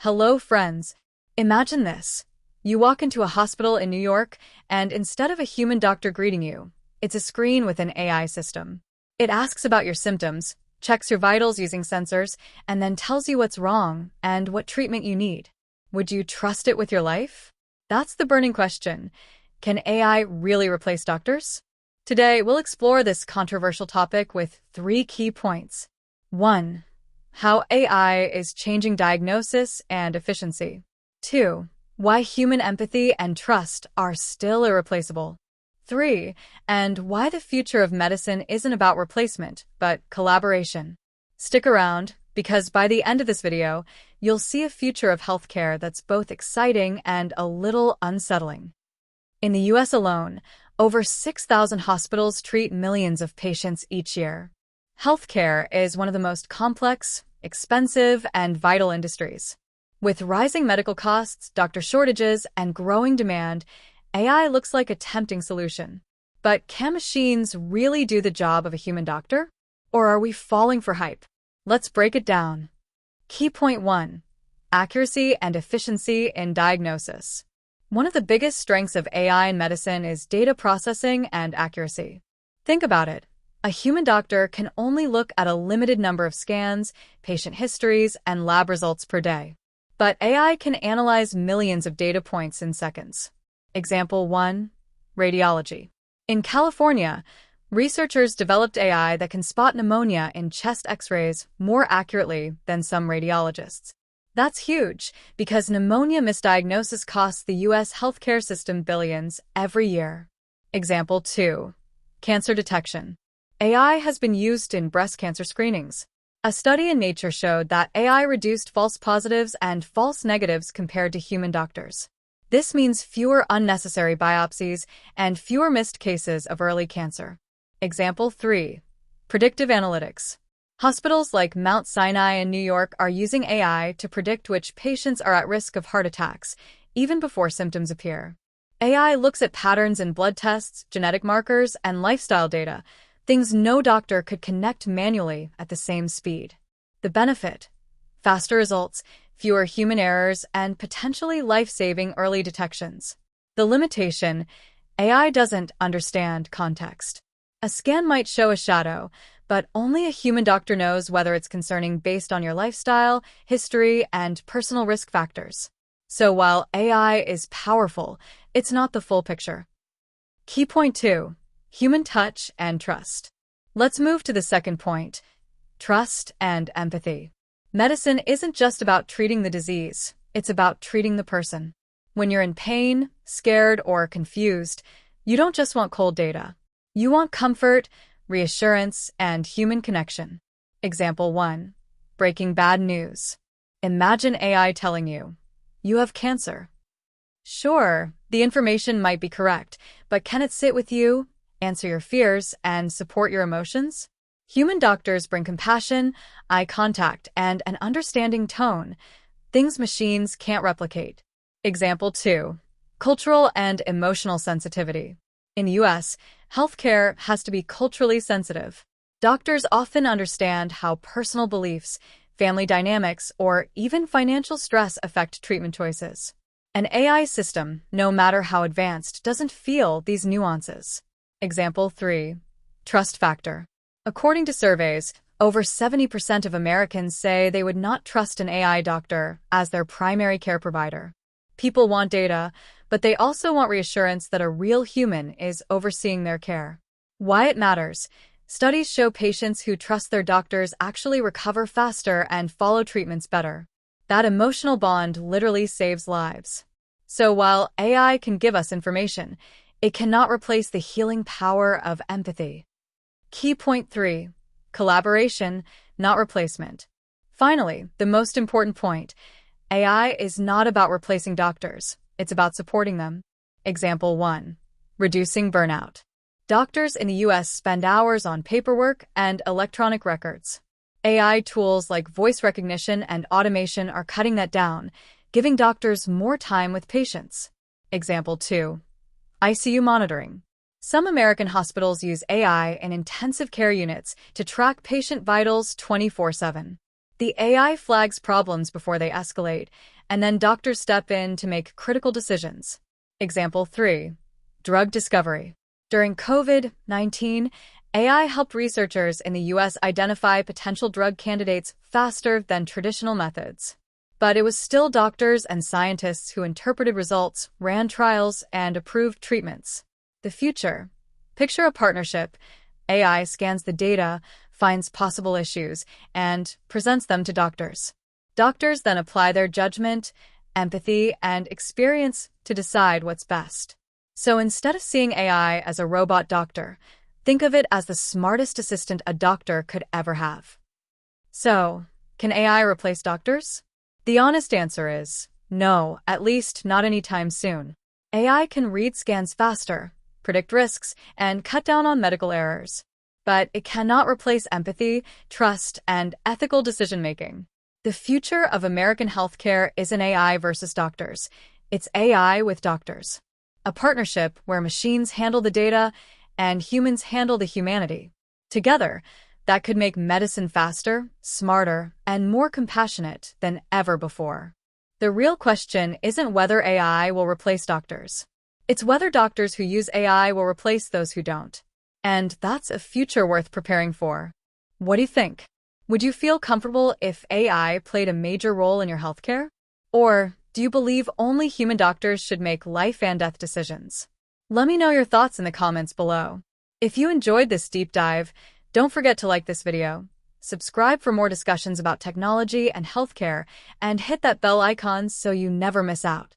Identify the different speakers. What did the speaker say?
Speaker 1: Hello, friends. Imagine this. You walk into a hospital in New York, and instead of a human doctor greeting you, it's a screen with an AI system. It asks about your symptoms, checks your vitals using sensors, and then tells you what's wrong and what treatment you need. Would you trust it with your life? That's the burning question. Can AI really replace doctors? Today, we'll explore this controversial topic with 3 key points. 1. How AI is changing diagnosis and efficiency. 2. Why human empathy and trust are still irreplaceable. 3. And why the future of medicine isn't about replacement, but collaboration. Stick around, because by the end of this video, you'll see a future of healthcare that's both exciting and a little unsettling. In the US alone, over 6,000 hospitals treat millions of patients each year. Healthcare is one of the most complex, expensive, and vital industries. With rising medical costs, doctor shortages, and growing demand, AI looks like a tempting solution. But can machines really do the job of a human doctor? Or are we falling for hype? Let's break it down. Key point 1. Accuracy and efficiency in diagnosis. One of the biggest strengths of AI in medicine is data processing and accuracy. Think about it. A human doctor can only look at a limited number of scans, patient histories, and lab results per day. But AI can analyze millions of data points in seconds. Example 1. Radiology. In California, researchers developed AI that can spot pneumonia in chest X-rays more accurately than some radiologists. That's huge, because pneumonia misdiagnosis costs the U.S. healthcare system billions every year. Example 2. Cancer detection. AI has been used in breast cancer screenings. A study in Nature showed that AI reduced false positives and false negatives compared to human doctors. This means fewer unnecessary biopsies and fewer missed cases of early cancer. Example 3. Predictive analytics. Hospitals like Mount Sinai in New York are using AI to predict which patients are at risk of heart attacks, even before symptoms appear. AI looks at patterns in blood tests, genetic markers, and lifestyle data, things no doctor could connect manually at the same speed. The benefit? Faster results, fewer human errors, and potentially life-saving early detections. The limitation? AI doesn't understand context. A scan might show a shadow, but only a human doctor knows whether it's concerning based on your lifestyle, history, and personal risk factors. So while AI is powerful, it's not the full picture. Key point 2. Human touch and trust. Let's move to the second point, trust and empathy. Medicine isn't just about treating the disease, it's about treating the person. When you're in pain, scared, or confused, you don't just want cold data. You want comfort, reassurance, and human connection. Example 1. Breaking bad news. Imagine AI telling you, you have cancer. Sure, the information might be correct, but can it sit with you, answer your fears, and support your emotions? Human doctors bring compassion, eye contact, and an understanding tone, things machines can't replicate. Example 2. Cultural and emotional sensitivity. In the US, healthcare has to be culturally sensitive. Doctors often understand how personal beliefs, family dynamics, or even financial stress affect treatment choices. An AI system, no matter how advanced, doesn't feel these nuances. Example 3. Trust factor. According to surveys, over 70% of Americans say they would not trust an AI doctor as their primary care provider. People want data, but they also want reassurance that a real human is overseeing their care. Why it matters? Studies show patients who trust their doctors actually recover faster and follow treatments better. That emotional bond literally saves lives. So while AI can give us information, it cannot replace the healing power of empathy. Key point 3. Collaboration, not replacement. Finally, the most important point. AI is not about replacing doctors. It's about supporting them. Example 1. Reducing burnout. Doctors in the US spend hours on paperwork and electronic records. AI tools like voice recognition and automation are cutting that down, giving doctors more time with patients. Example 2. ICU monitoring. Some American hospitals use AI in intensive care units to track patient vitals 24/7. The AI flags problems before they escalate, and then doctors step in to make critical decisions. Example 3. Drug discovery. During COVID-19, AI helped researchers in the US identify potential drug candidates faster than traditional methods. But it was still doctors and scientists who interpreted results, ran trials, and approved treatments. The future. Picture a partnership. AI scans the data, finds possible issues, and presents them to doctors. Doctors then apply their judgment, empathy, and experience to decide what's best. So instead of seeing AI as a robot doctor, think of it as the smartest assistant a doctor could ever have. So, can AI replace doctors? The honest answer is no, at least not anytime soon. AI can read scans faster, predict risks, and cut down on medical errors. But it cannot replace empathy, trust, and ethical decision-making. The future of American healthcare isn't AI versus doctors. It's AI with doctors. A partnership where machines handle the data and humans handle the humanity. Together, that could make medicine faster, smarter, and more compassionate than ever before. The real question isn't whether AI will replace doctors. It's whether doctors who use AI will replace those who don't. And that's a future worth preparing for. What do you think? Would you feel comfortable if AI played a major role in your healthcare? Or do you believe only human doctors should make life and death decisions? Let me know your thoughts in the comments below. If you enjoyed this deep dive, don't forget to like this video, subscribe for more discussions about technology and healthcare, and hit that bell icon so you never miss out.